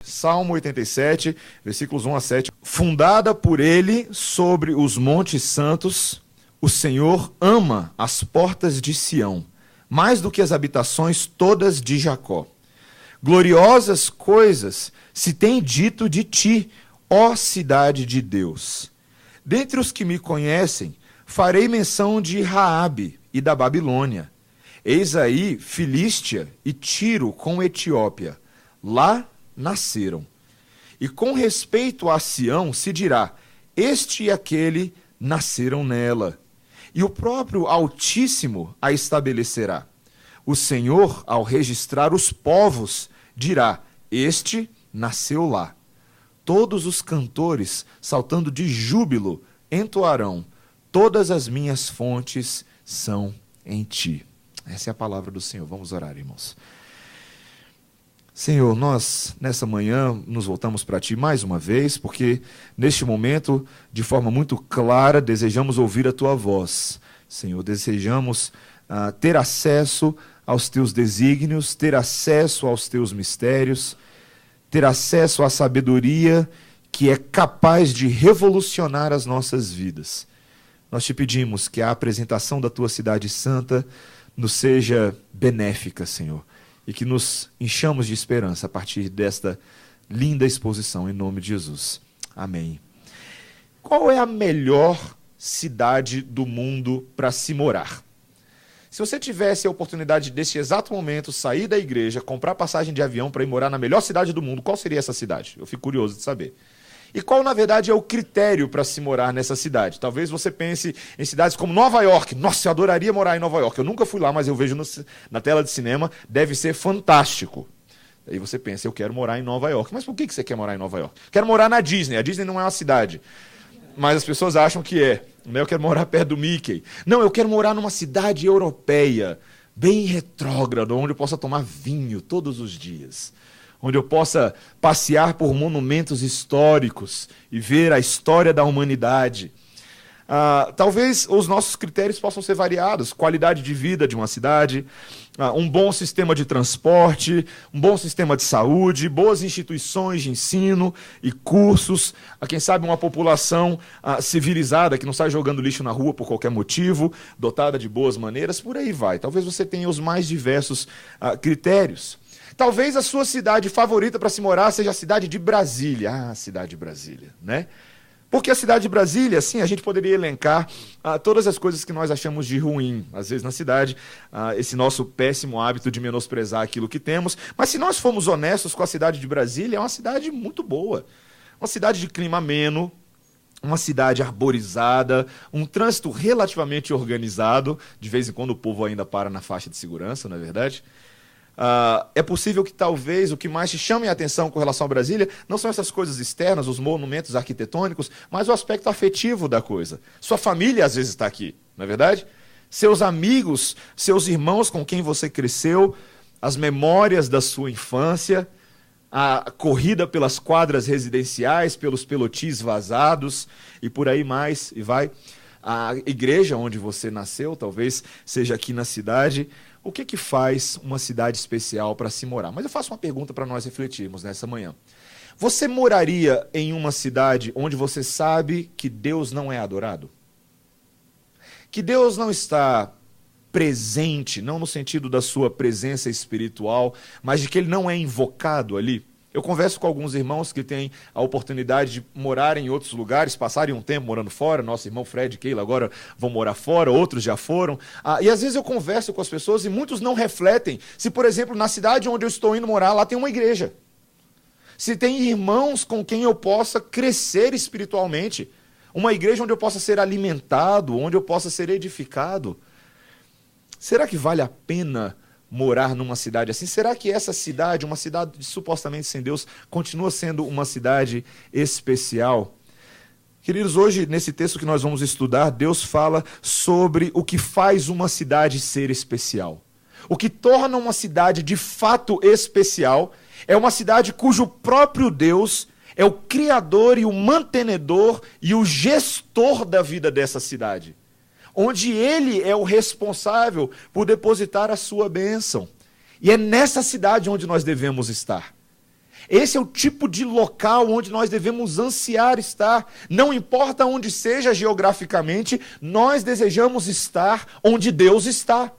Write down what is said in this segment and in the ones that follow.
Salmo 87, versículos 1 a 7. Fundada por ele sobre os montes santos, o Senhor ama as portas de Sião, mais do que as habitações todas de Jacó. Gloriosas coisas se tem dito de ti, ó cidade de Deus. Dentre os que me conhecem, farei menção de Raabe e da Babilônia. Eis aí Filístia e Tiro com Etiópia. Lá nasceram. E com respeito a Sião se dirá, este e aquele nasceram nela. E o próprio Altíssimo a estabelecerá. O Senhor, ao registrar os povos, dirá, este nasceu lá. Todos os cantores, saltando de júbilo, entoarão, todas as minhas fontes são em ti. Essa é a palavra do Senhor. Vamos orar, irmãos. Senhor, nós, nessa manhã, nos voltamos para Ti mais uma vez, porque neste momento, de forma muito clara, desejamos ouvir a Tua voz. Senhor, desejamos ter acesso aos Teus desígnios, ter acesso aos Teus mistérios, ter acesso à sabedoria que é capaz de revolucionar as nossas vidas. Nós Te pedimos que a apresentação da Tua cidade santa nos seja benéfica, Senhor, e que nos enchamos de esperança a partir desta linda exposição, em nome de Jesus. Amém. Qual é a melhor cidade do mundo para se morar? Se você tivesse a oportunidade, neste exato momento, sair da igreja, comprar passagem de avião para ir morar na melhor cidade do mundo, qual seria essa cidade? Eu fico curioso de saber. E qual, na verdade, é o critério para se morar nessa cidade? Talvez você pense em cidades como Nova York. Nossa, eu adoraria morar em Nova York. Eu nunca fui lá, mas eu vejo na tela de cinema, deve ser fantástico. Aí você pensa, eu quero morar em Nova York. Mas por que você quer morar em Nova York? Quero morar na Disney. A Disney não é uma cidade. Mas as pessoas acham que é. Eu quero morar perto do Mickey. Não, eu quero morar numa cidade europeia, bem retrógrada, onde eu possa tomar vinho todos os dias. Onde eu possa passear por monumentos históricos e ver a história da humanidade. Talvez os nossos critérios possam ser variados. Qualidade de vida de uma cidade, um bom sistema de transporte, um bom sistema de saúde, boas instituições de ensino e cursos, quem sabe uma população civilizada, que não sai jogando lixo na rua por qualquer motivo, dotada de boas maneiras, por aí vai. Talvez você tenha os mais diversos critérios. Talvez a sua cidade favorita para se morar seja a cidade de Brasília. Cidade de Brasília, né? Porque a cidade de Brasília, sim, a gente poderia elencar todas as coisas que nós achamos de ruim, às vezes na cidade, esse nosso péssimo hábito de menosprezar aquilo que temos. Mas se nós formos honestos com a cidade de Brasília, é uma cidade muito boa. Uma cidade de clima ameno, uma cidade arborizada, um trânsito relativamente organizado. De vez em quando o povo ainda para na faixa de segurança, não é verdade? É possível que talvez o que mais te chame a atenção com relação a Brasília não são essas coisas externas, os monumentos arquitetônicos, mas o aspecto afetivo da coisa. Sua família às vezes está aqui, não é verdade? Seus amigos, seus irmãos com quem você cresceu, as memórias da sua infância, a corrida pelas quadras residenciais, pelos pelotis vazados e por aí mais, e vai. A igreja onde você nasceu, talvez seja aqui na cidade. O que faz uma cidade especial para se morar? Mas eu faço uma pergunta para nós refletirmos nessa manhã. Você moraria em uma cidade onde você sabe que Deus não é adorado? Que Deus não está presente, não no sentido da sua presença espiritual, mas de que Ele não é invocado ali? Eu converso com alguns irmãos que têm a oportunidade de morar em outros lugares, passarem um tempo morando fora. Nosso irmão Fred e Keila agora vão morar fora, outros já foram. E às vezes eu converso com as pessoas e muitos não refletem se, por exemplo, na cidade onde eu estou indo morar, lá tem uma igreja. Se tem irmãos com quem eu possa crescer espiritualmente. Uma igreja onde eu possa ser alimentado, onde eu possa ser edificado. Será que vale a pena morar numa cidade assim? Será que essa cidade, uma cidade supostamente sem Deus, continua sendo uma cidade especial? Queridos, hoje, nesse texto que nós vamos estudar, Deus fala sobre o que faz uma cidade ser especial. O que torna uma cidade de fato especial é uma cidade cujo próprio Deus é o criador e o mantenedor e o gestor da vida dessa cidade. Onde Ele é o responsável por depositar a sua bênção. E é nessa cidade onde nós devemos estar. Esse é o tipo de local onde nós devemos ansiar estar. Não importa onde seja geograficamente, nós desejamos estar onde Deus está.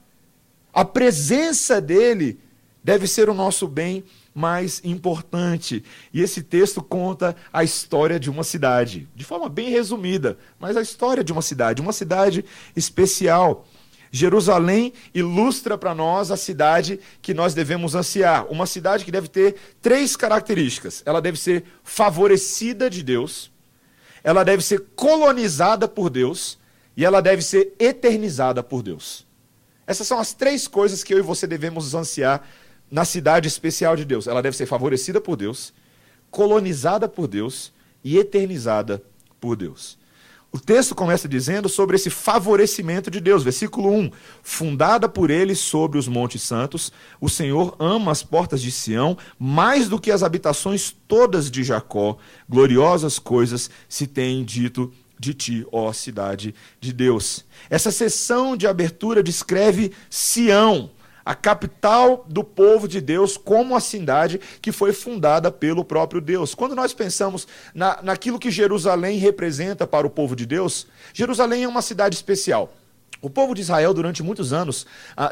A presença dele deve ser o nosso bem mais importante. E esse texto conta a história de uma cidade, de forma bem resumida, mas a história de uma cidade especial. Jerusalém ilustra para nós a cidade que nós devemos ansiar. Uma cidade que deve ter 3 características. Ela deve ser favorecida de Deus, ela deve ser colonizada por Deus e ela deve ser eternizada por Deus. Essas são as 3 coisas que eu e você devemos ansiar na cidade especial de Deus. Ela deve ser favorecida por Deus, colonizada por Deus e eternizada por Deus. O texto começa dizendo sobre esse favorecimento de Deus. Versículo 1. Fundada por ele sobre os montes santos, o Senhor ama as portas de Sião mais do que as habitações todas de Jacó. Gloriosas coisas se têm dito de ti, ó cidade de Deus. Essa sessão de abertura descreve Sião, a capital do povo de Deus, como a cidade que foi fundada pelo próprio Deus. Quando nós pensamos naquilo que Jerusalém representa para o povo de Deus, Jerusalém é uma cidade especial. O povo de Israel, durante muitos anos,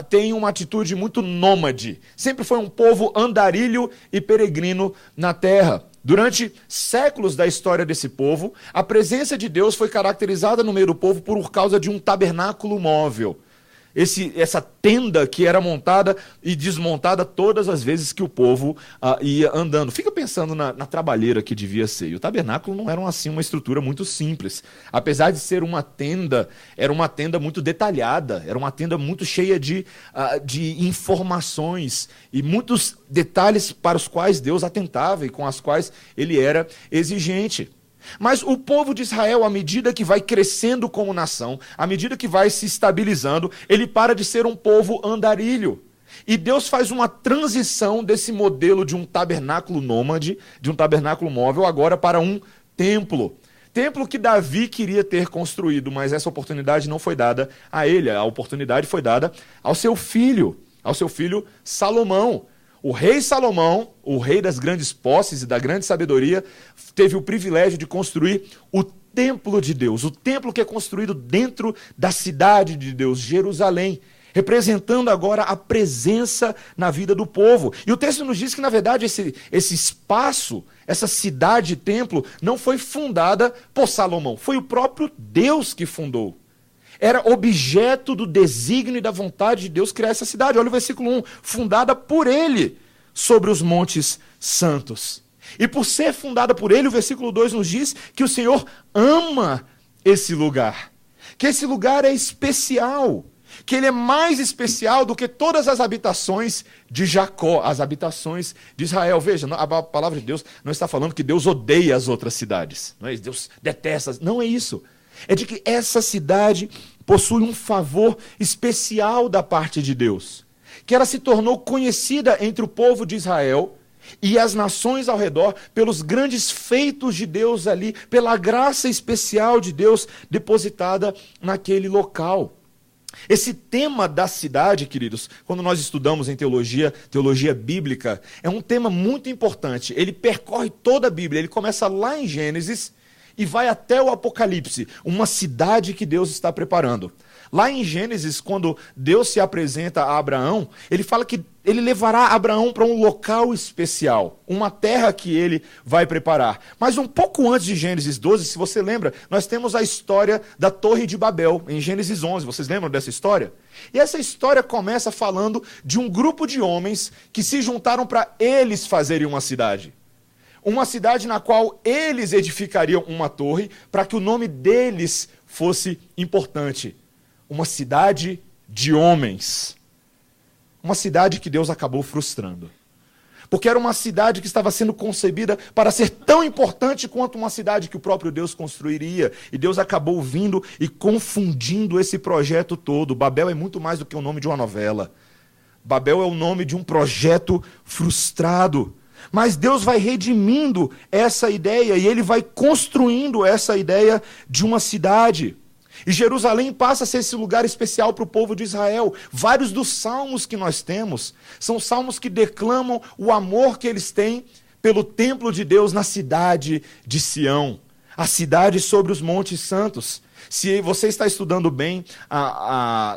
tem uma atitude muito nômade. Sempre foi um povo andarilho e peregrino na terra. Durante séculos da história desse povo, a presença de Deus foi caracterizada no meio do povo por causa de um tabernáculo móvel. Essa tenda que era montada e desmontada todas as vezes que o povo ia andando. Fica pensando na trabalheira que devia ser. E o tabernáculo não era assim uma estrutura muito simples. Apesar de ser uma tenda, era uma tenda muito detalhada, era uma tenda muito cheia de informações e muitos detalhes para os quais Deus atentava e com as quais ele era exigente. Mas o povo de Israel, à medida que vai crescendo como nação, à medida que vai se estabilizando, ele para de ser um povo andarilho. E Deus faz uma transição desse modelo de um tabernáculo nômade, de um tabernáculo móvel, agora para um templo. Templo que Davi queria ter construído, mas essa oportunidade não foi dada a ele. A oportunidade foi dada ao seu filho Salomão. O rei Salomão, o rei das grandes posses e da grande sabedoria, teve o privilégio de construir o templo de Deus, o templo que é construído dentro da cidade de Deus, Jerusalém, representando agora a presença na vida do povo. E o texto nos diz que, na verdade, esse espaço, essa cidade-templo, não foi fundada por Salomão, foi o próprio Deus que fundou. Era objeto do desígnio e da vontade de Deus criar essa cidade. Olha o versículo 1. Fundada por ele sobre os montes santos. E por ser fundada por ele, o versículo 2 nos diz que o Senhor ama esse lugar. Que esse lugar é especial. Que ele é mais especial do que todas as habitações de Jacó, as habitações de Israel. Veja, a palavra de Deus não está falando que Deus odeia as outras cidades. Não é? Deus detesta. Não é isso. É de que essa cidade possui um favor especial da parte de Deus, que ela se tornou conhecida entre o povo de Israel e as nações ao redor pelos grandes feitos de Deus ali, pela graça especial de Deus depositada naquele local. Esse tema da cidade, queridos, quando nós estudamos em teologia bíblica, é um tema muito importante. Ele percorre toda a Bíblia, ele começa lá em Gênesis e vai até o Apocalipse, uma cidade que Deus está preparando. Lá em Gênesis, quando Deus se apresenta a Abraão, ele fala que ele levará Abraão para um local especial, uma terra que ele vai preparar. Mas um pouco antes de Gênesis 12, se você lembra, nós temos a história da Torre de Babel, em Gênesis 11. Vocês lembram dessa história? E essa história começa falando de um grupo de homens que se juntaram para eles fazerem uma cidade. Uma cidade na qual eles edificariam uma torre para que o nome deles fosse importante. Uma cidade de homens. Uma cidade que Deus acabou frustrando. Porque era uma cidade que estava sendo concebida para ser tão importante quanto uma cidade que o próprio Deus construiria. E Deus acabou vindo e confundindo esse projeto todo. Babel é muito mais do que o nome de uma novela. Babel é o nome de um projeto frustrado. Mas Deus vai redimindo essa ideia e ele vai construindo essa ideia de uma cidade. E Jerusalém passa a ser esse lugar especial para o povo de Israel. Vários dos salmos que nós temos são salmos que declamam o amor que eles têm pelo templo de Deus na cidade de Sião, a cidade sobre os montes santos. Se você está estudando bem,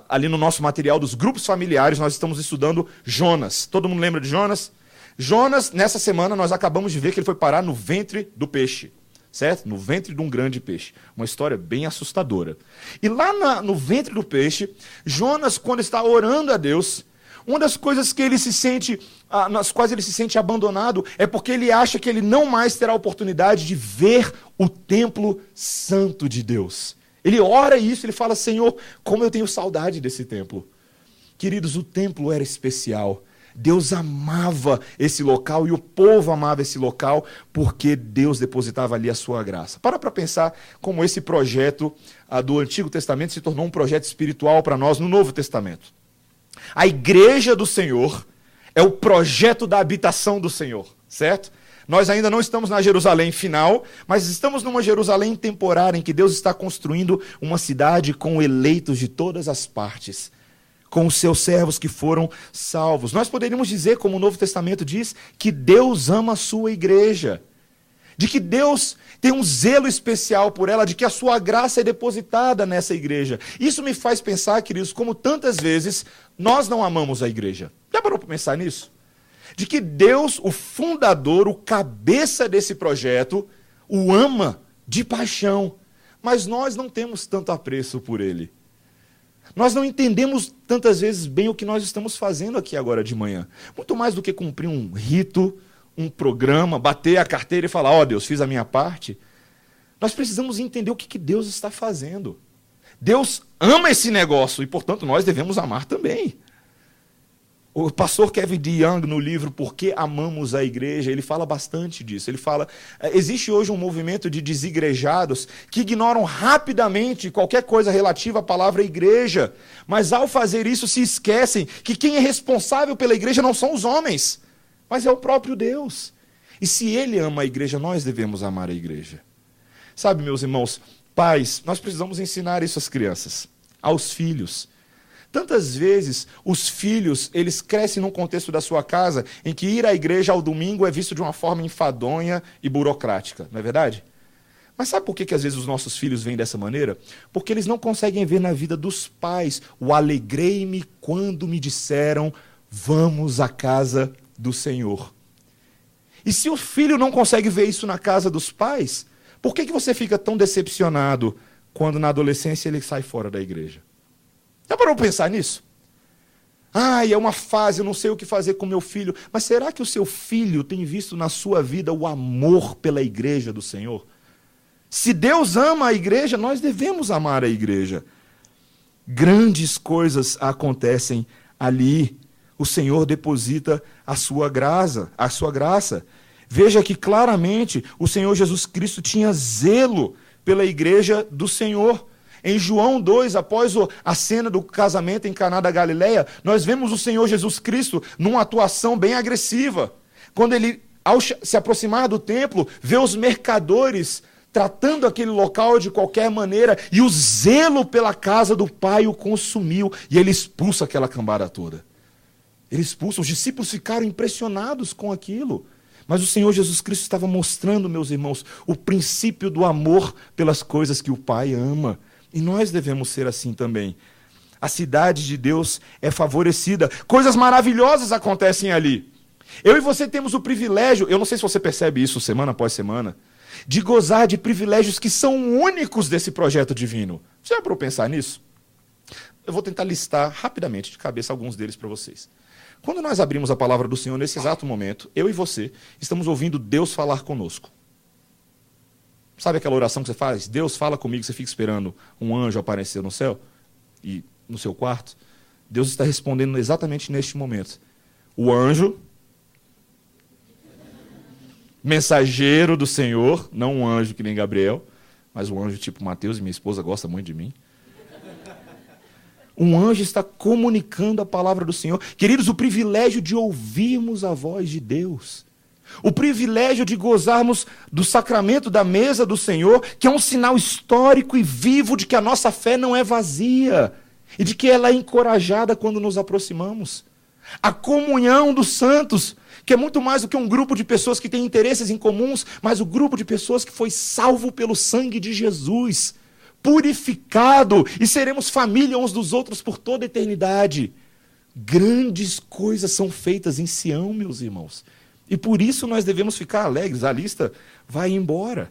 ali no nosso material dos grupos familiares, nós estamos estudando Jonas. Todo mundo lembra de Jonas? Jonas, nessa semana, nós acabamos de ver que ele foi parar no ventre do peixe, certo? No ventre de um grande peixe. Uma história bem assustadora. E lá no ventre do peixe, Jonas, quando está orando a Deus, uma das coisas que ele se sente, nas quais ele se sente abandonado, é porque ele acha que ele não mais terá a oportunidade de ver o templo santo de Deus. Ele ora isso, ele fala, Senhor, como eu tenho saudade desse templo. Queridos, o templo era especial. Deus amava esse local e o povo amava esse local porque Deus depositava ali a sua graça. Para pensar como esse projeto do Antigo Testamento se tornou um projeto espiritual para nós no Novo Testamento. A igreja do Senhor é o projeto da habitação do Senhor, certo? Nós ainda não estamos na Jerusalém final, mas estamos numa Jerusalém temporária em que Deus está construindo uma cidade com eleitos de todas as partes, com os seus servos que foram salvos. Nós poderíamos dizer, como o Novo Testamento diz, que Deus ama a sua igreja, de que Deus tem um zelo especial por ela, de que a sua graça é depositada nessa igreja. Isso me faz pensar, queridos, como tantas vezes nós não amamos a igreja. Já parou para pensar nisso? De que Deus, o fundador, o cabeça desse projeto, o ama de paixão, mas nós não temos tanto apreço por ele. Nós não entendemos tantas vezes bem o que nós estamos fazendo aqui agora de manhã. Muito mais do que cumprir um rito, um programa, bater a carteira e falar, ó Deus, fiz a minha parte. Nós precisamos entender o que Deus está fazendo. Deus ama esse negócio e, portanto, nós devemos amar também. O pastor Kevin DeYoung, no livro Por que Amamos a Igreja, ele fala bastante disso. Ele fala, existe hoje um movimento de desigrejados que ignoram rapidamente qualquer coisa relativa à palavra igreja, mas ao fazer isso se esquecem que quem é responsável pela igreja não são os homens, mas é o próprio Deus. E se ele ama a igreja, nós devemos amar a igreja. Sabe, meus irmãos, pais, nós precisamos ensinar isso às crianças, aos filhos. Tantas vezes os filhos, eles crescem num contexto da sua casa em que ir à igreja ao domingo é visto de uma forma enfadonha e burocrática, não é verdade? Mas sabe por que às vezes os nossos filhos vêm dessa maneira? Porque eles não conseguem ver na vida dos pais o alegrei-me quando me disseram vamos à casa do Senhor. E se o filho não consegue ver isso na casa dos pais, por que você fica tão decepcionado quando na adolescência ele sai fora da igreja? Já parou para pensar nisso? É uma fase, eu não sei o que fazer com meu filho. Mas será que o seu filho tem visto na sua vida o amor pela igreja do Senhor? Se Deus ama a igreja, nós devemos amar a igreja. Grandes coisas acontecem ali. O Senhor deposita a sua graça. Veja que claramente o Senhor Jesus Cristo tinha zelo pela igreja do Senhor. Em João 2, após a cena do casamento em Caná da Galileia, nós vemos o Senhor Jesus Cristo numa atuação bem agressiva. Quando ele, ao se aproximar do templo, vê os mercadores tratando aquele local de qualquer maneira, e o zelo pela casa do Pai o consumiu, e ele expulsa aquela cambada toda. Ele expulsa, os discípulos ficaram impressionados com aquilo. Mas o Senhor Jesus Cristo estava mostrando, meus irmãos, o princípio do amor pelas coisas que o Pai ama. E nós devemos ser assim também. A cidade de Deus é favorecida. Coisas maravilhosas acontecem ali. Eu e você temos o privilégio, eu não sei se você percebe isso semana após semana, de gozar de privilégios que são únicos desse projeto divino. Você já parou para pensar nisso? Eu vou tentar listar rapidamente de cabeça alguns deles para vocês. Quando nós abrimos a palavra do Senhor nesse exato momento, eu e você estamos ouvindo Deus falar conosco. Sabe aquela oração que você faz? Deus fala comigo, você fica esperando um anjo aparecer no céu e no seu quarto? Deus está respondendo exatamente neste momento. O anjo, mensageiro do Senhor, não um anjo que nem Gabriel, mas um anjo tipo Mateus, e minha esposa gosta muito de mim. Um anjo está comunicando a palavra do Senhor. Queridos, o privilégio de ouvirmos a voz de Deus. O privilégio de gozarmos do sacramento da mesa do Senhor, que é um sinal histórico e vivo de que a nossa fé não é vazia e de que ela é encorajada quando nos aproximamos. A comunhão dos santos, que é muito mais do que um grupo de pessoas que têm interesses em comuns, mas o grupo de pessoas que foi salvo pelo sangue de Jesus, purificado, e seremos família uns dos outros por toda a eternidade. Grandes coisas são feitas em Sião, meus irmãos. E por isso nós devemos ficar alegres. A lista vai embora.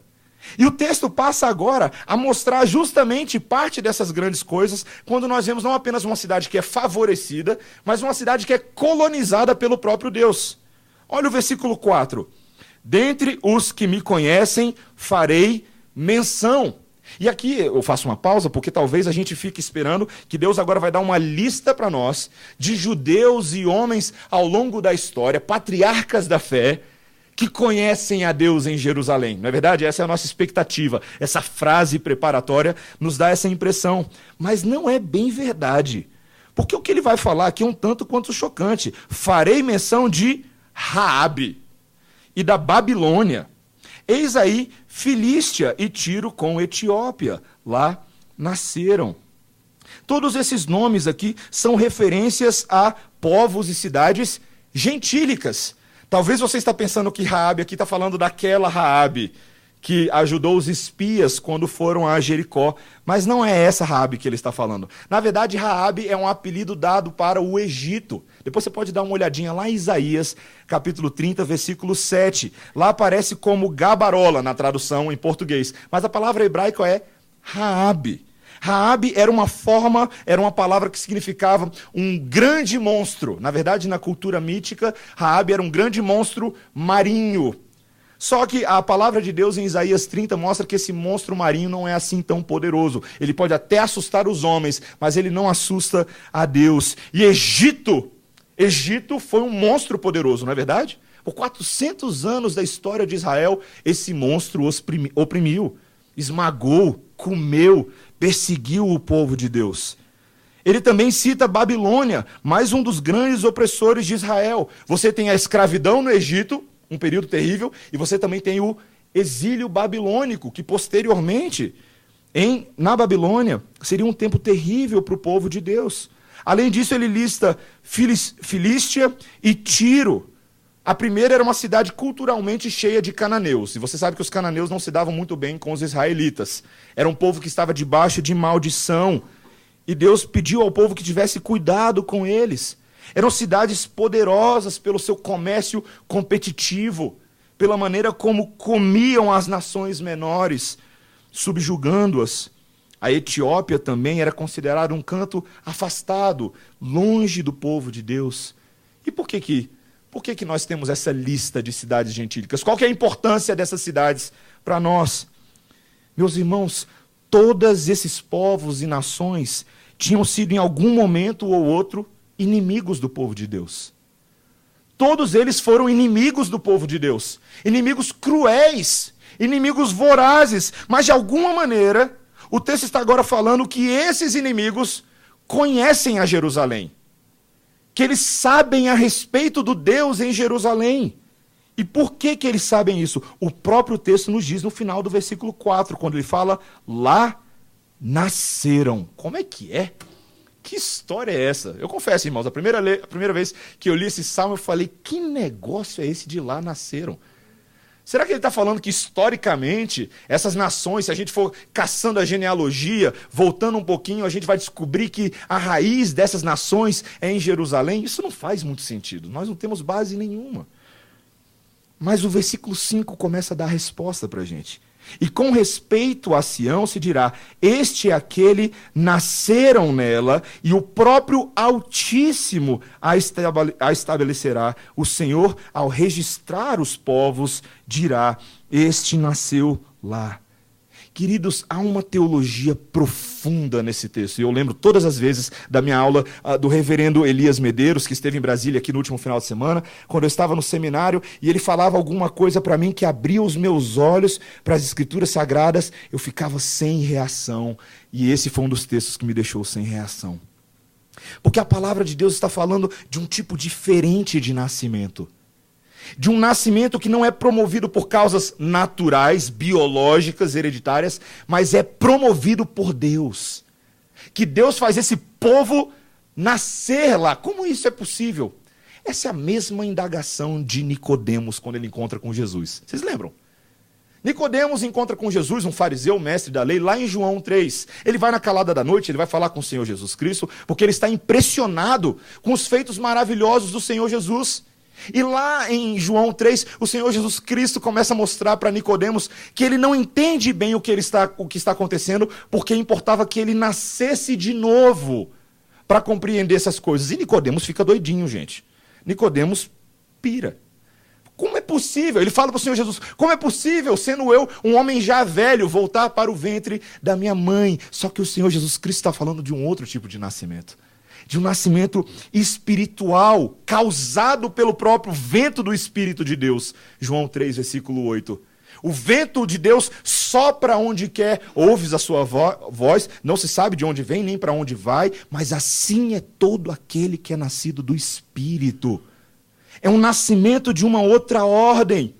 E o texto passa agora a mostrar justamente parte dessas grandes coisas, quando nós vemos não apenas uma cidade que é favorecida, mas uma cidade que é colonizada pelo próprio Deus. Olha o versículo 4. Dentre os que me conhecem, farei menção. E aqui eu faço uma pausa, porque talvez a gente fique esperando que Deus agora vai dar uma lista para nós de judeus e homens ao longo da história, patriarcas da fé, que conhecem a Deus em Jerusalém. Não é verdade? Essa é a nossa expectativa. Essa frase preparatória nos dá essa impressão. Mas não é bem verdade. Porque o que ele vai falar aqui é um tanto quanto chocante. Farei menção de Raabe e da Babilônia. Eis aí Filístia e Tiro com Etiópia. Lá nasceram. Todos esses nomes aqui são referências a povos e cidades gentílicas. Talvez você está pensando que Raabe aqui está falando daquela Raabe que ajudou os espias quando foram a Jericó, mas não é essa Raabe que ele está falando. Na verdade, Raabe é um apelido dado para o Egito. Depois você pode dar uma olhadinha lá em Isaías, capítulo 30, versículo 7. Lá aparece como Gabarola na tradução em português, mas a palavra hebraica é Raabe. Raabe era uma palavra que significava um grande monstro. Na verdade, na cultura mítica, Raabe era um grande monstro marinho. Só que a palavra de Deus em Isaías 30 mostra que esse monstro marinho não é assim tão poderoso. Ele pode até assustar os homens, mas ele não assusta a Deus. E Egito foi um monstro poderoso, não é verdade? Por 400 anos da história de Israel, esse monstro oprimiu, esmagou, comeu, perseguiu o povo de Deus. Ele também cita Babilônia, mais um dos grandes opressores de Israel. Você tem a escravidão no Egito, um período terrível, e você também tem o exílio babilônico, que posteriormente, na Babilônia, seria um tempo terrível para o povo de Deus. Além disso, ele lista Filístia e Tiro. A primeira era uma cidade culturalmente cheia de cananeus. E você sabe que os cananeus não se davam muito bem com os israelitas. Era um povo que estava debaixo de maldição. E Deus pediu ao povo que tivesse cuidado com eles. Eram cidades poderosas pelo seu comércio competitivo, pela maneira como comiam as nações menores, subjugando-as. A Etiópia também era considerada um canto afastado, longe do povo de Deus. E por que nós temos essa lista de cidades gentílicas? Qual que é a importância dessas cidades para nós? Meus irmãos, todos esses povos e nações tinham sido em algum momento ou outro inimigos do povo de Deus. Todos eles foram inimigos do povo de Deus. Inimigos cruéis, inimigos vorazes, mas de alguma maneira, o texto está agora falando que esses inimigos conhecem a Jerusalém. Que eles sabem a respeito do Deus em Jerusalém. E por que eles sabem isso? O próprio texto nos diz no final do versículo 4, quando ele fala, lá nasceram. Como é que é? Que história é essa? Eu confesso, irmãos, a primeira vez que eu li esse salmo, eu falei, que negócio é esse de lá nasceram? Será que ele está falando que historicamente, essas nações, se a gente for caçando a genealogia, voltando um pouquinho, a gente vai descobrir que a raiz dessas nações é em Jerusalém? Isso não faz muito sentido, nós não temos base nenhuma. Mas o versículo 5 começa a dar a resposta para a gente. E com respeito a Sião se dirá, este e aquele nasceram nela, e o próprio Altíssimo a estabelecerá. O Senhor, ao registrar os povos, dirá, este nasceu lá. Queridos, há uma teologia profunda nesse texto. E eu lembro todas as vezes da minha aula do reverendo Elias Medeiros, que esteve em Brasília aqui no último final de semana, quando eu estava no seminário, e ele falava alguma coisa para mim que abria os meus olhos para as Escrituras Sagradas, eu ficava sem reação. E esse foi um dos textos que me deixou sem reação. Porque a palavra de Deus está falando de um tipo diferente de nascimento. De um nascimento que não é promovido por causas naturais, biológicas, hereditárias, mas é promovido por Deus. Que Deus faz esse povo nascer lá. Como isso é possível? Essa é a mesma indagação de Nicodemos quando ele encontra com Jesus. Vocês lembram? Nicodemos encontra com Jesus, um fariseu, mestre da lei, lá em João 3. Ele vai na calada da noite, ele vai falar com o Senhor Jesus Cristo, porque ele está impressionado com os feitos maravilhosos do Senhor Jesus. E lá em João 3, o Senhor Jesus Cristo começa a mostrar para Nicodemos que ele não entende bem o que está acontecendo, porque importava que ele nascesse de novo para compreender essas coisas. E Nicodemos fica doidinho, gente. Nicodemos pira. Como é possível? Ele fala para o Senhor Jesus, como é possível, sendo eu um homem já velho, voltar para o ventre da minha mãe? Só que o Senhor Jesus Cristo está falando de um outro tipo de nascimento. De um nascimento espiritual, causado pelo próprio vento do Espírito de Deus. João 3, versículo 8. O vento de Deus sopra onde quer, ouves a sua voz, não se sabe de onde vem nem para onde vai, mas assim é todo aquele que é nascido do Espírito. É um nascimento de uma outra ordem.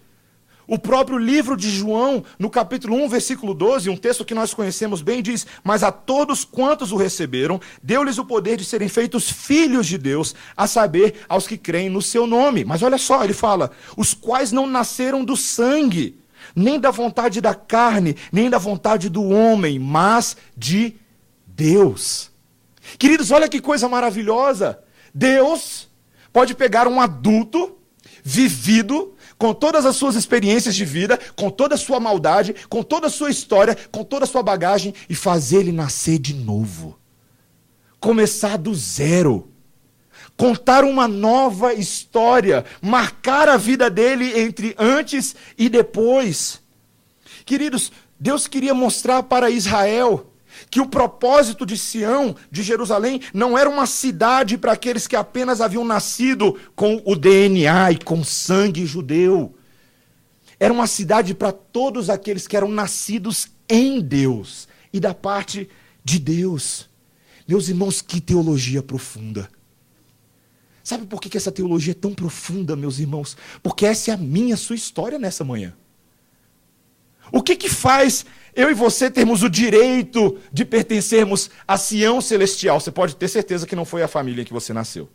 O próprio livro de João, no capítulo 1, versículo 12, um texto que nós conhecemos bem, diz: mas a todos quantos o receberam, deu-lhes o poder de serem feitos filhos de Deus, a saber, aos que creem no seu nome. Mas olha só, ele fala: os quais não nasceram do sangue, nem da vontade da carne, nem da vontade do homem, mas de Deus. Queridos, olha que coisa maravilhosa. Deus pode pegar um adulto, vivido, com todas as suas experiências de vida, com toda a sua maldade, com toda a sua história, com toda a sua bagagem, e fazer ele nascer de novo. Começar do zero. Contar uma nova história. Marcar a vida dele entre antes e depois. Queridos, Deus queria mostrar para Israel que o propósito de Sião, de Jerusalém, não era uma cidade para aqueles que apenas haviam nascido com o DNA e com sangue judeu. Era uma cidade para todos aqueles que eram nascidos em Deus e da parte de Deus. Meus irmãos, que teologia profunda. Sabe por que essa teologia é tão profunda, meus irmãos? Porque essa é a minha, a sua história nessa manhã. O que faz eu e você termos o direito de pertencermos a Sião Celestial? Você pode ter certeza que não foi a família em que você nasceu.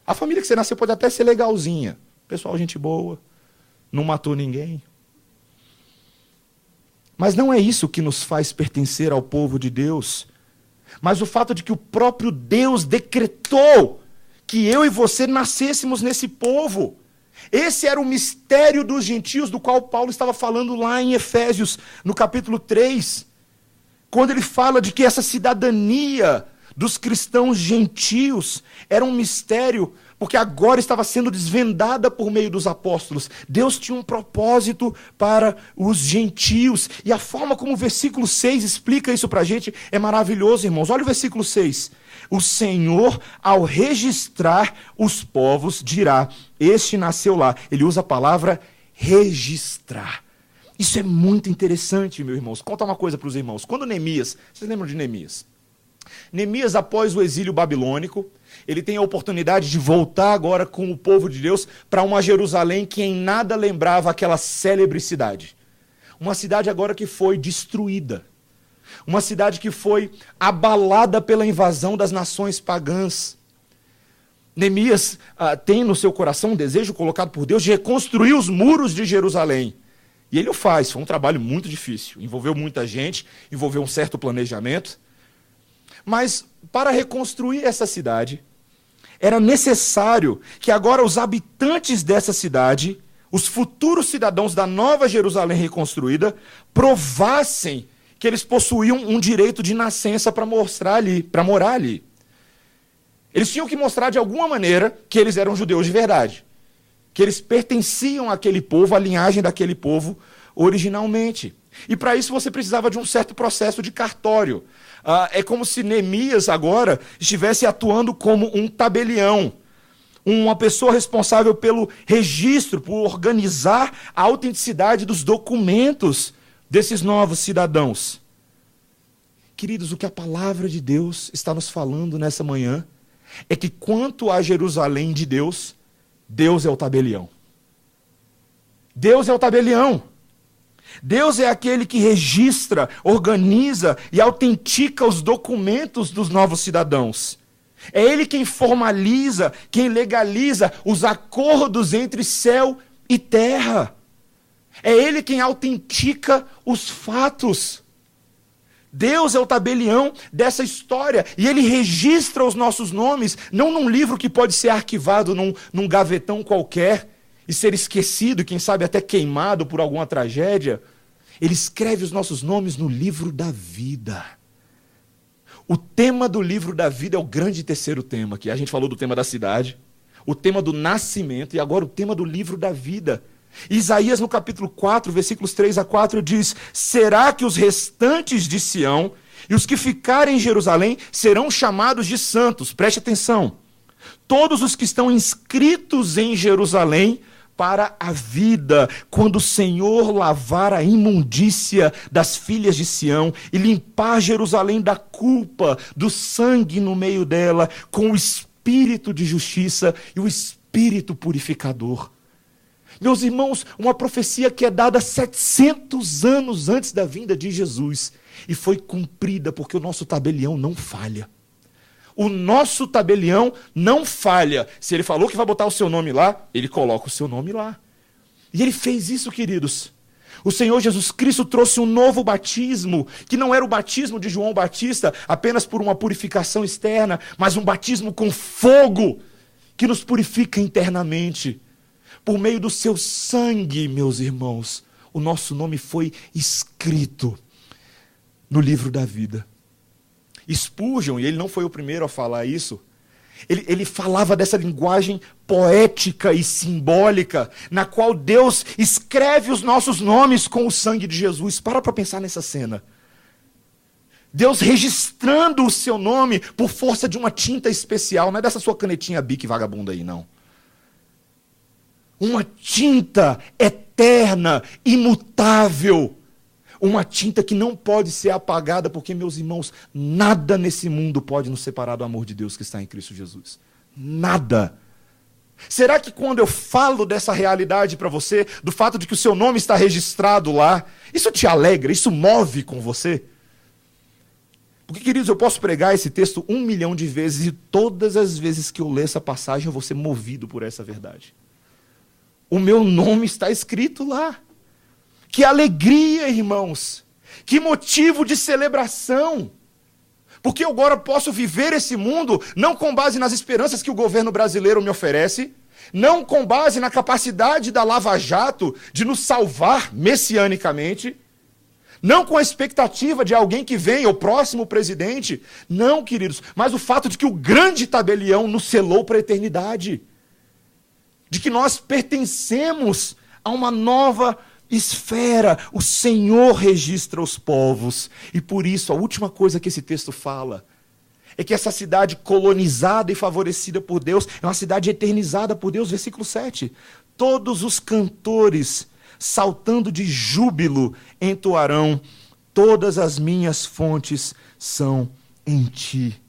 A família que você nasceu pode até ser legalzinha. Pessoal, gente boa, não matou ninguém. Mas não é isso que nos faz pertencer ao povo de Deus. Mas o fato de que o próprio Deus decretou que eu e você nascêssemos nesse povo. Esse era o mistério dos gentios, do qual Paulo estava falando lá em Efésios, no capítulo 3, quando ele fala de que essa cidadania dos cristãos gentios era um mistério, porque agora estava sendo desvendada por meio dos apóstolos. Deus tinha um propósito para os gentios, e a forma como o versículo 6 explica isso para a gente é maravilhoso, irmãos. Olha o versículo 6. O Senhor, ao registrar os povos, dirá: este nasceu lá. Ele usa a palavra registrar. Isso é muito interessante, meus irmãos. Conta uma coisa para os irmãos. Quando Neemias, vocês lembram de Neemias? Neemias, após o exílio babilônico, ele tem a oportunidade de voltar agora com o povo de Deus para uma Jerusalém que em nada lembrava aquela célebre cidade. Uma cidade agora que foi destruída. Uma cidade que foi abalada pela invasão das nações pagãs. Neemias tem no seu coração um desejo colocado por Deus de reconstruir os muros de Jerusalém. E ele o faz. Foi um trabalho muito difícil. Envolveu muita gente, envolveu um certo planejamento. Mas para reconstruir essa cidade, era necessário que agora os habitantes dessa cidade, os futuros cidadãos da nova Jerusalém reconstruída, provassem que eles possuíam um direito de nascença para morar ali. Eles tinham que mostrar de alguma maneira que eles eram judeus de verdade, que eles pertenciam àquele povo, à linhagem daquele povo originalmente. E para isso você precisava de um certo processo de cartório. É como se Neemias agora estivesse atuando como um tabelião, uma pessoa responsável pelo registro, por organizar a autenticidade dos documentos desses novos cidadãos. Queridos, o que a palavra de Deus está nos falando nessa manhã é que quanto a Jerusalém de Deus, Deus é o tabelião. Deus é o tabelião. Deus é aquele que registra, organiza e autentica os documentos dos novos cidadãos. É Ele quem formaliza, quem legaliza os acordos entre céu e terra. É Ele quem autentica os fatos. Deus é o tabelião dessa história e Ele registra os nossos nomes, não num livro que pode ser arquivado num gavetão qualquer e ser esquecido, quem sabe até queimado por alguma tragédia. Ele escreve os nossos nomes no livro da vida. O tema do livro da vida é o grande terceiro tema, que a gente falou do tema da cidade, o tema do nascimento e agora o tema do livro da vida. Isaías no capítulo 4, versículos 3 a 4 diz: será que os restantes de Sião e os que ficarem em Jerusalém serão chamados de santos? Preste atenção. Todos os que estão inscritos em Jerusalém para a vida, quando o Senhor lavar a imundícia das filhas de Sião e limpar Jerusalém da culpa, do sangue no meio dela, com o espírito de justiça e o espírito purificador. Meus irmãos, uma profecia que é dada 700 anos antes da vinda de Jesus e foi cumprida porque o nosso tabelião não falha. O nosso tabelião não falha. Se ele falou que vai botar o seu nome lá, ele coloca o seu nome lá. E ele fez isso, queridos. O Senhor Jesus Cristo trouxe um novo batismo, que não era o batismo de João Batista, apenas por uma purificação externa, mas um batismo com fogo, que nos purifica internamente. Por meio do seu sangue, meus irmãos, o nosso nome foi escrito no livro da vida. Spurgeon, e ele não foi o primeiro a falar isso, ele falava dessa linguagem poética e simbólica, na qual Deus escreve os nossos nomes com o sangue de Jesus. Para pensar nessa cena. Deus registrando o seu nome por força de uma tinta especial, não é dessa sua canetinha Bic vagabunda aí, não. Uma tinta eterna, imutável. Uma tinta que não pode ser apagada, porque, meus irmãos, nada nesse mundo pode nos separar do amor de Deus que está em Cristo Jesus. Nada. Será que quando eu falo dessa realidade para você, do fato de que o seu nome está registrado lá, isso te alegra, isso move com você? Porque, queridos, eu posso pregar esse texto 1 milhão de vezes e todas as vezes que eu ler essa passagem eu vou ser movido por essa verdade. O meu nome está escrito lá. Que alegria, irmãos! Que motivo de celebração! Porque eu agora posso viver esse mundo não com base nas esperanças que o governo brasileiro me oferece, não com base na capacidade da Lava Jato de nos salvar messianicamente, não com a expectativa de alguém que venha, o próximo presidente. Não, queridos, mas o fato de que o grande tabelião nos selou para a eternidade. De que nós pertencemos a uma nova esfera. O Senhor registra os povos. E por isso, a última coisa que esse texto fala é que essa cidade colonizada e favorecida por Deus é uma cidade eternizada por Deus. Versículo 7. Todos os cantores, saltando de júbilo, entoarão: todas as minhas fontes são em ti.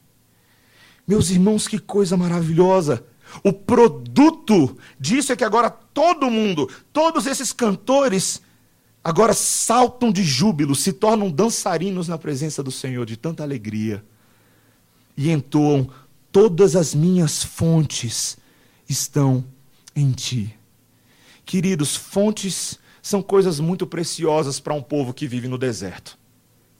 Meus irmãos, que coisa maravilhosa! O produto disso é que agora todo mundo, todos esses cantores, agora saltam de júbilo, se tornam dançarinos na presença do Senhor, de tanta alegria. E entoam: todas as minhas fontes estão em ti. Queridos, fontes são coisas muito preciosas para um povo que vive no deserto.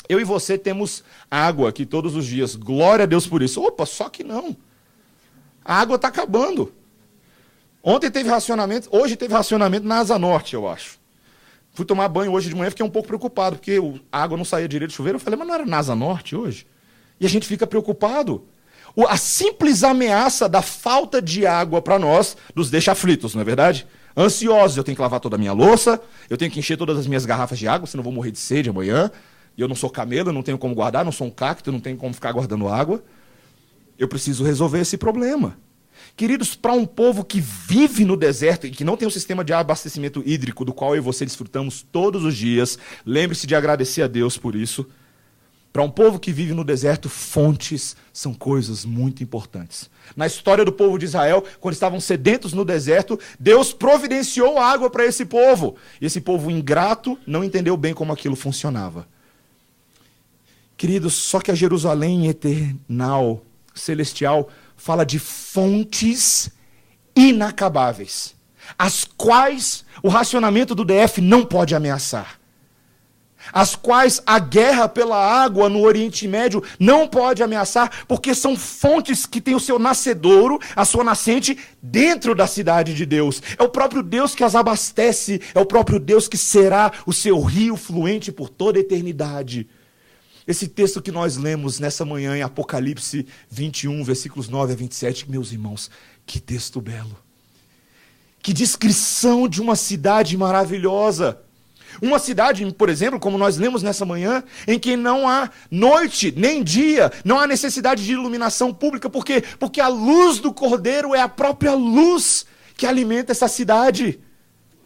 Eu e você temos água aqui todos os dias, glória a Deus por isso. Opa, só que não. A água está acabando. Ontem teve racionamento, hoje teve racionamento na Asa Norte, eu acho. Fui tomar banho hoje de manhã, fiquei um pouco preocupado, porque a água não saía direito do chuveiro. Eu falei, mas não era na Asa Norte hoje? E a gente fica preocupado. A simples ameaça da falta de água para nós nos deixa aflitos, não é verdade? Ansiosos, eu tenho que lavar toda a minha louça, eu tenho que encher todas as minhas garrafas de água, senão eu vou morrer de sede amanhã. E eu não sou camelo, eu não tenho como guardar, não sou um cacto, eu não tenho como ficar guardando água. Eu preciso resolver esse problema. Queridos, para um povo que vive no deserto e que não tem um sistema de abastecimento hídrico do qual eu e você desfrutamos todos os dias, lembre-se de agradecer a Deus por isso. Para um povo que vive no deserto, fontes são coisas muito importantes. Na história do povo de Israel, quando estavam sedentos no deserto, Deus providenciou água para esse povo. E esse povo ingrato não entendeu bem como aquilo funcionava. Queridos, só que a Jerusalém eternal, celestial, fala de fontes inacabáveis, as quais o racionamento do DF não pode ameaçar, as quais a guerra pela água no Oriente Médio não pode ameaçar, porque são fontes que têm o seu nascedouro, a sua nascente, dentro da cidade de Deus. É o próprio Deus que as abastece, é o próprio Deus que será o seu rio fluente por toda a eternidade. Esse texto que nós lemos nessa manhã em Apocalipse 21, versículos 9 a 27, meus irmãos, que texto belo. Que descrição de uma cidade maravilhosa. Uma cidade, por exemplo, como nós lemos nessa manhã, em que não há noite nem dia, não há necessidade de iluminação pública. Por quê? Porque a luz do Cordeiro é a própria luz que alimenta essa cidade.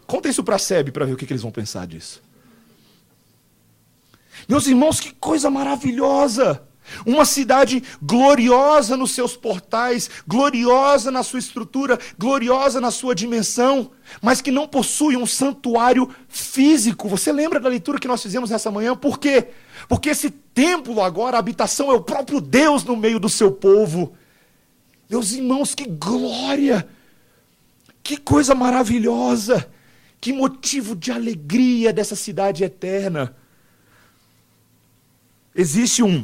Conta isso para a SEB para ver o que eles vão pensar disso. Meus irmãos, que coisa maravilhosa! Uma cidade gloriosa nos seus portais, gloriosa na sua estrutura, gloriosa na sua dimensão, mas que não possui um santuário físico. Você lembra da leitura que nós fizemos nessa manhã? Por quê? Porque esse templo agora, a habitação, é o próprio Deus no meio do seu povo. Meus irmãos, que glória! Que coisa maravilhosa! Que motivo de alegria dessa cidade eterna! Existe um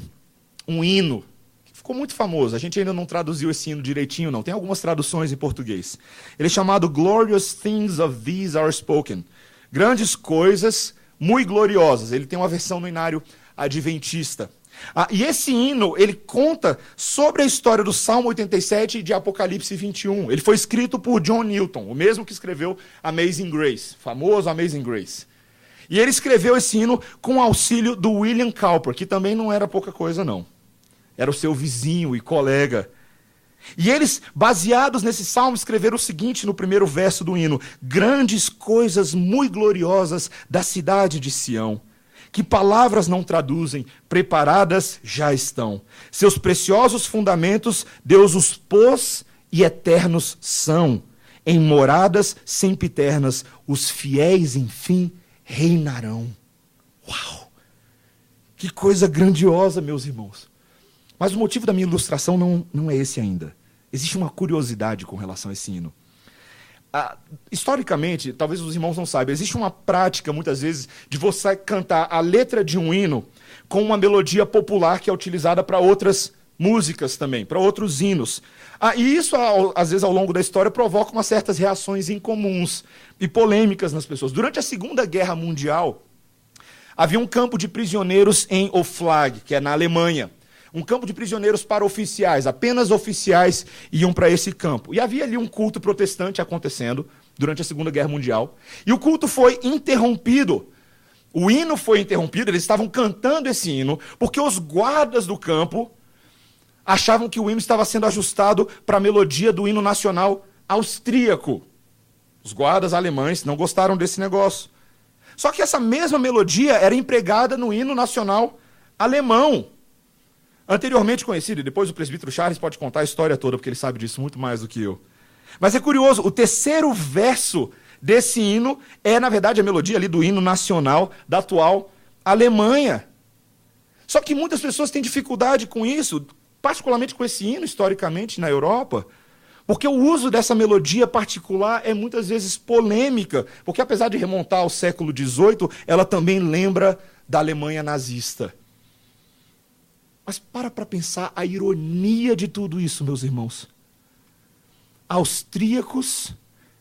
hino, que ficou muito famoso, a gente ainda não traduziu esse hino direitinho não, tem algumas traduções em português. Ele é chamado Glorious Things of These Are Spoken. Grandes coisas, muito gloriosas. Ele tem uma versão no Inário Adventista. E esse hino, ele conta sobre a história do Salmo 87 e de Apocalipse 21. Ele foi escrito por John Newton, o mesmo que escreveu Amazing Grace, famoso Amazing Grace. E ele escreveu esse hino com o auxílio do William Cowper, que também não era pouca coisa não. Era o seu vizinho e colega. E eles, baseados nesse salmo, escreveram o seguinte no primeiro verso do hino: grandes coisas muito gloriosas da cidade de Sião, que palavras não traduzem, preparadas já estão. Seus preciosos fundamentos Deus os pôs e eternos são. Em moradas sempiternas, os fiéis, enfim, reinarão. Uau! Que coisa grandiosa, meus irmãos. Mas o motivo da minha ilustração não é esse ainda. Existe uma curiosidade com relação a esse hino. Historicamente, talvez os irmãos não saibam, existe uma prática, muitas vezes, de você cantar a letra de um hino com uma melodia popular que é utilizada para outras músicas também, para outros hinos. E isso, às vezes, ao longo da história, provoca umas certas reações incomuns e polêmicas nas pessoas. Durante a Segunda Guerra Mundial, havia um campo de prisioneiros em Oflag, que é na Alemanha. Um campo de prisioneiros para oficiais, apenas oficiais iam para esse campo. E havia ali um culto protestante acontecendo durante a Segunda Guerra Mundial. E o culto foi interrompido. O hino foi interrompido, eles estavam cantando esse hino, porque os guardas do campo achavam que o hino estava sendo ajustado para a melodia do hino nacional austríaco. Os guardas alemães não gostaram desse negócio. Só que essa mesma melodia era empregada no hino nacional alemão, anteriormente conhecido, e depois o presbítero Charles pode contar a história toda, porque ele sabe disso muito mais do que eu. Mas é curioso, o terceiro verso desse hino é, na verdade, a melodia ali do hino nacional da atual Alemanha. Só que muitas pessoas têm dificuldade com isso, particularmente com esse hino, historicamente, na Europa, porque o uso dessa melodia particular é muitas vezes polêmica, porque apesar de remontar ao século XVIII, ela também lembra da Alemanha nazista. Mas para pensar a ironia de tudo isso, meus irmãos. Austríacos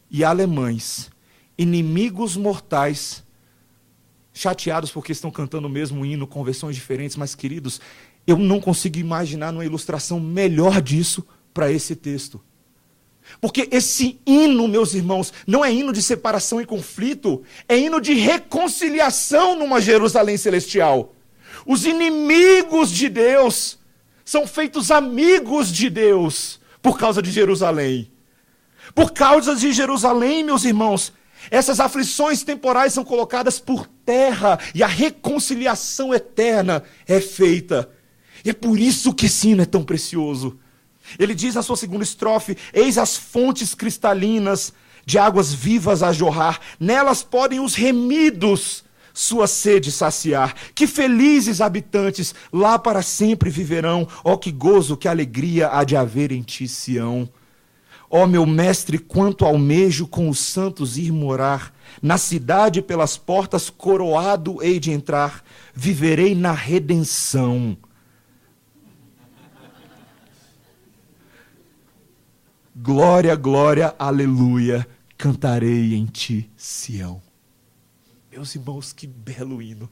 e alemães, inimigos mortais, chateados porque estão cantando o mesmo hino com versões diferentes, mas queridos, eu não consigo imaginar uma ilustração melhor disso para esse texto. Porque esse hino, meus irmãos, não é hino de separação e conflito, é hino de reconciliação numa Jerusalém celestial. Os inimigos de Deus são feitos amigos de Deus por causa de Jerusalém. Por causa de Jerusalém, meus irmãos, essas aflições temporais são colocadas por terra e a reconciliação eterna é feita. E é por isso que esse hino é tão precioso. Ele diz na sua segunda estrofe: eis as fontes cristalinas de águas vivas a jorrar, nelas podem os remidos sua sede saciar. Que felizes habitantes lá para sempre viverão. Ó, que gozo, que alegria há de haver em ti, Sião. Ó, meu mestre, quanto almejo com os santos ir morar. Na cidade pelas portas coroado hei de entrar. Viverei na redenção. Glória, glória, aleluia. Cantarei em ti, Sião. Meus irmãos, que belo hino.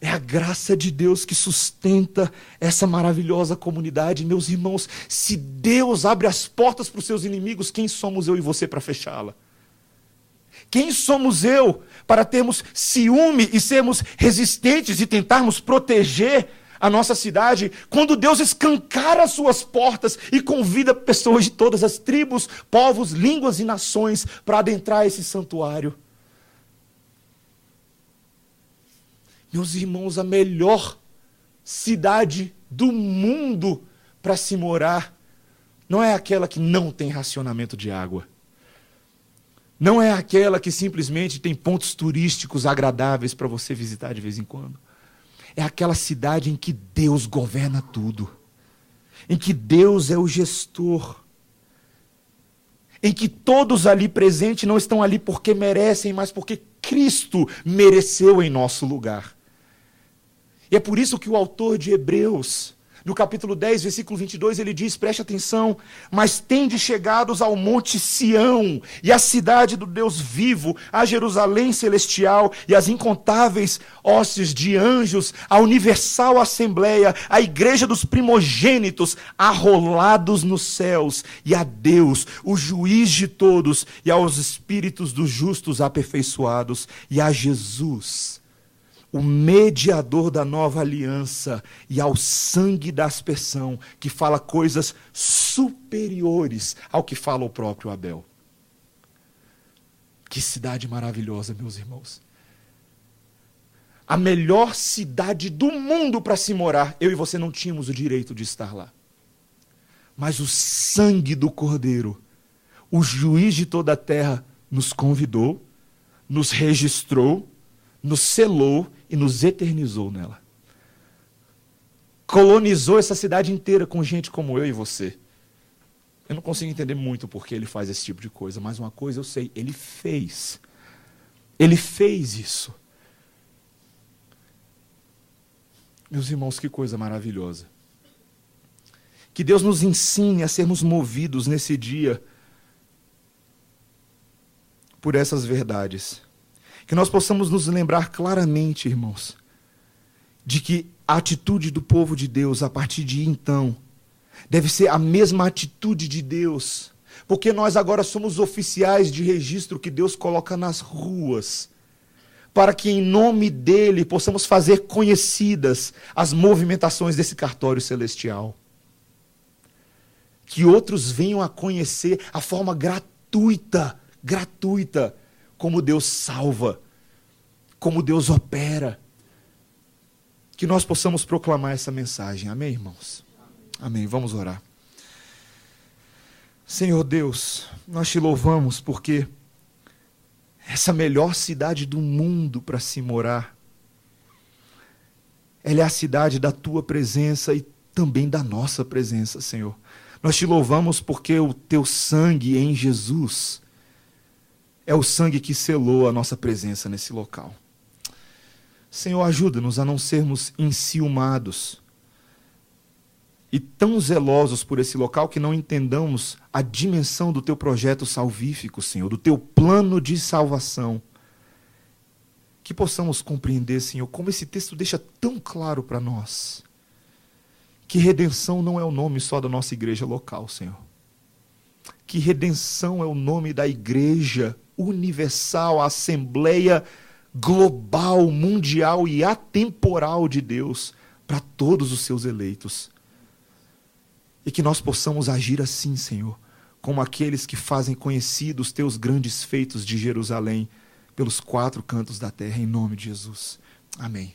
É a graça de Deus que sustenta essa maravilhosa comunidade. Meus irmãos, se Deus abre as portas para os seus inimigos, quem somos eu e você para fechá-la? Quem somos eu para termos ciúme e sermos resistentes e tentarmos proteger a nossa cidade, quando Deus escancara as suas portas e convida pessoas de todas as tribos, povos, línguas e nações para adentrar esse santuário? Meus irmãos, a melhor cidade do mundo para se morar não é aquela que não tem racionamento de água. Não é aquela que simplesmente tem pontos turísticos agradáveis para você visitar de vez em quando. É aquela cidade em que Deus governa tudo. Em que Deus é o gestor. Em que todos ali presentes não estão ali porque merecem, mas porque Cristo mereceu em nosso lugar. E é por isso que o autor de Hebreus, no capítulo 10, versículo 22, ele diz, preste atenção, mas tende chegados ao monte Sião, e à cidade do Deus vivo, a Jerusalém celestial, e as incontáveis hostes de anjos, a universal assembleia, a igreja dos primogênitos, arrolados nos céus, e a Deus, o juiz de todos, e aos espíritos dos justos aperfeiçoados, e a Jesus, o mediador da nova aliança, e ao sangue da aspersão, que fala coisas superiores ao que fala o próprio Abel. Que cidade maravilhosa, meus irmãos. A melhor cidade do mundo para se morar. Eu e você não tínhamos o direito de estar lá. Mas o sangue do Cordeiro, o juiz de toda a terra, nos convidou, nos registrou, nos selou e nos eternizou nela. Colonizou essa cidade inteira com gente como eu e você. Eu não consigo entender muito porque ele faz esse tipo de coisa, mas uma coisa eu sei, ele fez. Ele fez isso. Meus irmãos, que coisa maravilhosa. Que Deus nos ensine a sermos movidos nesse dia por essas verdades. Que nós possamos nos lembrar claramente, irmãos, de que a atitude do povo de Deus, a partir de então, deve ser a mesma atitude de Deus, porque nós agora somos oficiais de registro que Deus coloca nas ruas, para que em nome dele possamos fazer conhecidas as movimentações desse cartório celestial. Que outros venham a conhecer a forma gratuita, como Deus salva, como Deus opera. Que nós possamos proclamar essa mensagem. Amém, irmãos? Amém. Vamos orar. Senhor Deus, nós te louvamos porque essa melhor cidade do mundo para se morar, ela é a cidade da tua presença e também da nossa presença, Senhor. Nós te louvamos porque o teu sangue em Jesus é o sangue que selou a nossa presença nesse local. Senhor, ajuda-nos a não sermos enciumados e tão zelosos por esse local que não entendamos a dimensão do teu projeto salvífico, Senhor, do teu plano de salvação. Que possamos compreender, Senhor, como esse texto deixa tão claro para nós que redenção não é o nome só da nossa igreja local, Senhor. Que redenção é o nome da igreja universal, a assembleia global, mundial e atemporal de Deus para todos os seus eleitos. E que nós possamos agir assim, Senhor, como aqueles que fazem conhecidos os teus grandes feitos de Jerusalém pelos 4 cantos da terra, em nome de Jesus. Amém.